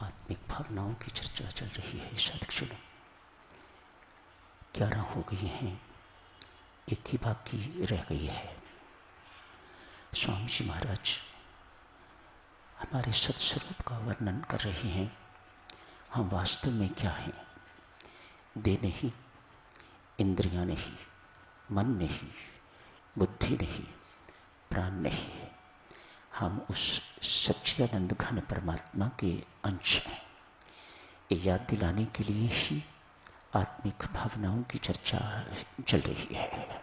आत्मिक भावनाओं की चर्चा चल रही है। साधक 11 हो गई हैं, एक ही बाकी रह गई है। स्वामी जी महाराज हमारे सत्स्वरूप का वर्णन कर रहे हैं। हम वास्तव में क्या हैं? देह नहीं, इंद्रियां नहीं, मन नहीं, बुद्धि नहीं, प्राण नहीं। हम उस सच्चिदानंद घन परमात्मा के अंश हैं। ये याद दिलाने के लिए ही आत्मिक भावनाओं की चर्चा चल रही है।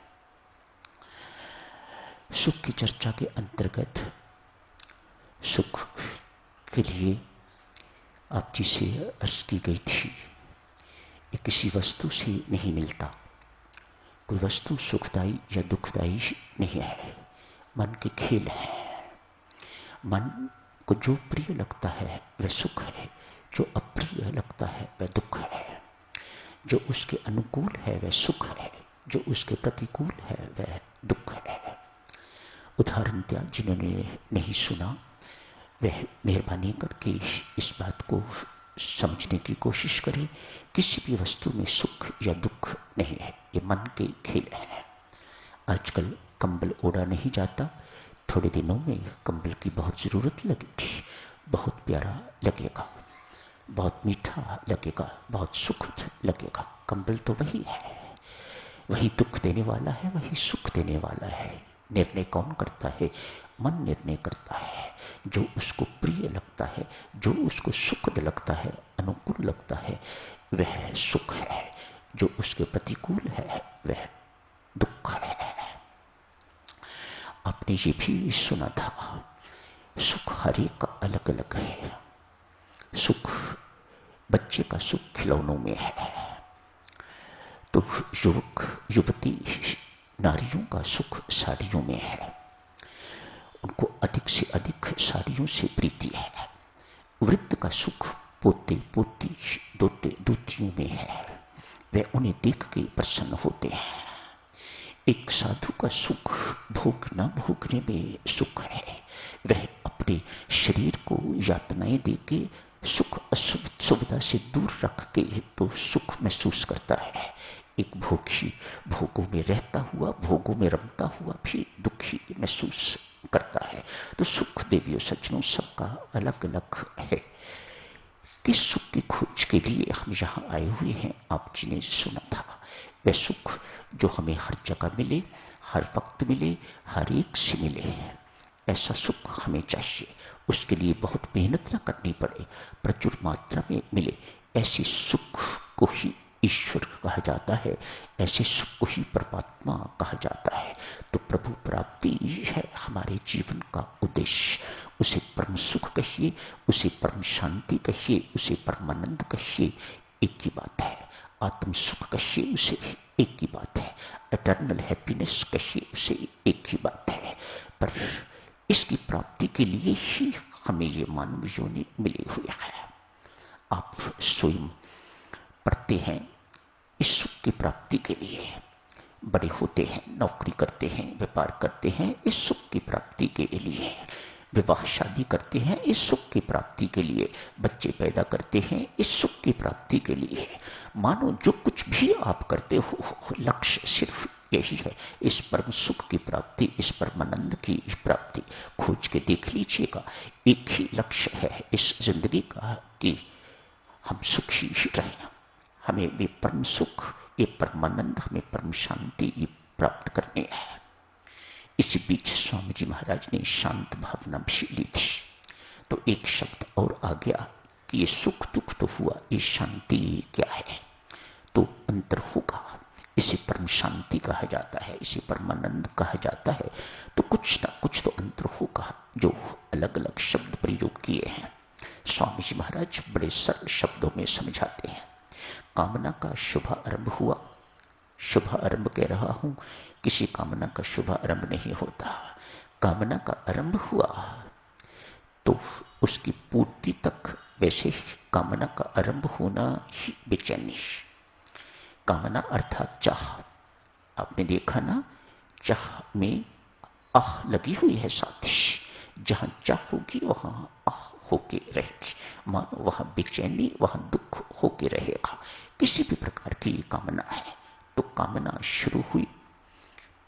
सुख की चर्चा के अंतर्गत सुख के लिए आप जिसे अर्ज की गई थी, ये किसी वस्तु से नहीं मिलता। कोई वस्तु सुखदायी या दुखदायी नहीं है, मन के खेल है। मन को जो प्रिय लगता है वह सुख है, जो अप्रिय लगता है वह दुख है। जो उसके अनुकूल है वह सुख है, जो उसके प्रतिकूल है वह दुख है। उदाहरण दिया, जिन्होंने नहीं सुना वह मेहरबानी करके इस बात को समझने की कोशिश करें। किसी भी वस्तु में सुख या दुख नहीं है, ये मन के खेल है। आजकल कंबल ओढ़ा नहीं जाता, थोड़े दिनों में कंबल की बहुत जरूरत लगेगी। बहुत प्यारा लगेगा, बहुत मीठा लगेगा, बहुत सुखद लगेगा। कंबल तो वही है, वही दुख देने वाला है, वही सुख देने वाला है। निर्णय कौन करता है? मन निर्णय करता है। जो उसको प्रिय लगता है, जो उसको सुखद लगता है, अनुकूल लगता है, वह सुख है। जो उसके प्रतिकूल है वह दुख है। आपने ये भी सुना था, सुख हर एक का अलग अलग है। सुख, बच्चे का सुख खिलौनों में है, तो युवक युवती नारियों का सुख साड़ियों में है। उनको अधिक से अधिक साड़ियों से प्रीति है। वृद्ध का सुख पोते पोती दोते दोतियों में है, वे उन्हें देख के प्रसन्न होते हैं। एक साधु का सुख भोग न भोगने में सुख है। वह अपने शरीर को यातनाएं देके सुख सुविधा से दूर रख के तो सुख महसूस करता है। एक भोगी भोगों में रहता हुआ, भोगों में रमता हुआ भी दुखी महसूस करता है। तो सुख देवियों सज्जनों सबका अलग अलग है। किस सुख की खोज के लिए हम यहाँ आए हुए हैं, आप जी ने सुना था। वह सुख जो हमें हर जगह मिले, हर वक्त मिले, हर एक से मिले। ऐसा सुख हमें चाहिए। उसके लिए बहुत मेहनत न करनी पड़े, प्रचुर मात्रा में मिले। ऐसे सुख को ही ईश्वर कहा जाता है, ऐसे सुख को ही परमात्मा कहा जाता है। तो प्रभु प्राप्ति है हमारे जीवन का उद्देश्य। उसे परम सुख कहिए, उसे परम शांति कहिए, उसे परमानंद कहिए, एक ही बात है। आत्म सुख कहिए, उसे एक ही बात है। एटर्नल हैप्पीनेस कहिए, उसे एक ही बात है। पर इसकी प्राप्ति के लिए ही हमें ये मानव योनि मिली हुई है। आप स्वयं पढ़ते हैं इस सुख की प्राप्ति के लिए, बड़े होते हैं, नौकरी करते हैं, व्यापार करते हैं इस सुख की प्राप्ति के लिए, विवाह शादी करते हैं इस सुख की प्राप्ति के लिए, बच्चे पैदा करते हैं इस सुख की प्राप्ति के लिए। मानो जो कुछ भी आप करते हो, लक्ष्य सिर्फ यही है, इस परम सुख की प्राप्ति, इस परमानंद की प्राप्ति। खोज के देख लीजिएगा, एक ही लक्ष्य है इस जिंदगी का कि हम सुखी रहें। हमें ये परम सुख, ये परमानंद, हमें परम शांति ये प्राप्त करनी है। इसी बीच स्वामी जी महाराज ने शांत भावना भी ली थी। तो एक शब्द और आ गया कि ये सुख दुख तो हुआ, ये शांति क्या है? तो अंतर होगा। इसे परम शांति कहा जाता है, इसे परमानंद कहा जाता है। तो कुछ ना कुछ तो अंतर होगा, जो अलग अलग शब्द प्रयोग किए हैं। स्वामी जी महाराज बड़े सरल शब्दों में समझाते हैं। कामना का शुभ आरंभ हुआ। शुभ आरंभ कह रहा हूं, किसी कामना का शुभ आरंभ नहीं होता। कामना का आरंभ हुआ तो उसकी पूर्ति तक वैसे ही कामना का आरंभ होना ही बेचैनी। कामना अर्थात चाह। आपने देखा ना, चाह में आह लगी हुई है साथ ही। जहां चाह होगी वहां आह होके रहेगी। मानो वहां बेचैनी, वहां दुख होके रहेगा। किसी भी प्रकार की कामना है तो कामना शुरू हुई,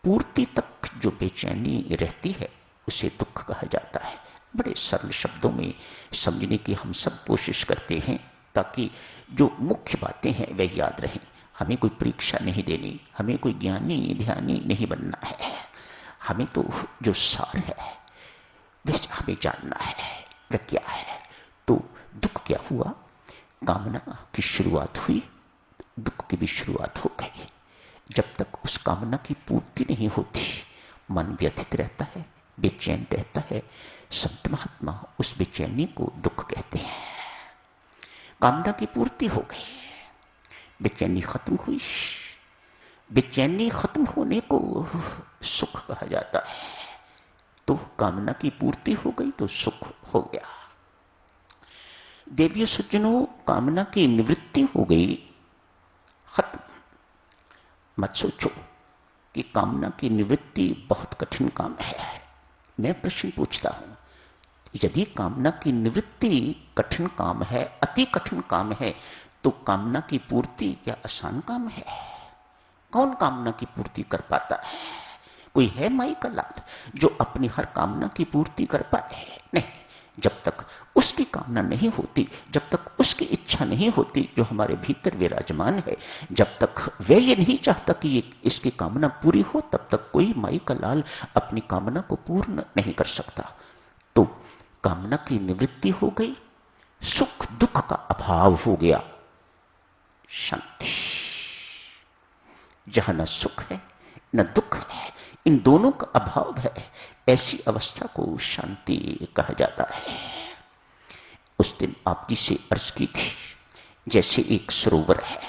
पूर्ति तक जो बेचैनी रहती है उसे दुख कहा जाता है। बड़े सरल शब्दों में समझने की हम सब कोशिश करते हैं ताकि जो मुख्य बातें हैं वह याद रहें। हमें कोई परीक्षा नहीं देनी, हमें कोई ज्ञानी ध्यानी नहीं बनना है। हमें तो जो सार है वह हमें जानना है, वह क्या है। तो दुख क्या हुआ? कामना की शुरुआत हुई, दुख की भी शुरुआत हो गई। जब तक उस कामना की पूर्ति नहीं होती मन व्यथित रहता है, बेचैन रहता है। संत महात्मा उस बेचैनी को दुख कहते हैं। कामना की पूर्ति हो गई, बेचैनी खत्म हुई। बेचैनी खत्म होने को सुख कहा जाता है। तो कामना की पूर्ति हो गई तो सुख हो गया। देवियों सज्जनों, कामना की निवृत्ति हो गई, खत्म। मत सोचो कि कामना की निवृत्ति बहुत कठिन काम है। मैं प्रश्न पूछता हूं, यदि कामना की निवृत्ति कठिन काम है, अति कठिन काम है, तो कामना की पूर्ति क्या आसान काम है? कौन कामना की पूर्ति कर पाता है? कोई है माई का लाल जो अपनी हर कामना की पूर्ति कर पाए? नहीं। जब तक उसकी कामना नहीं होती, जब तक उसकी इच्छा नहीं होती जो हमारे भीतर विराजमान है, जब तक वह ये नहीं चाहता कि ये इसकी कामना पूरी हो, तब तक कोई माई का लाल अपनी कामना को पूर्ण नहीं कर सकता। तो कामना की निवृत्ति हो गई, सुख दुख का अभाव हो गया, शांति। जहां न सुख है न दुख है, इन दोनों का अभाव है, ऐसी अवस्था को शांति कहा जाता है। उस दिन आप जी से अर्ज की थी, जैसे एक सरोवर है,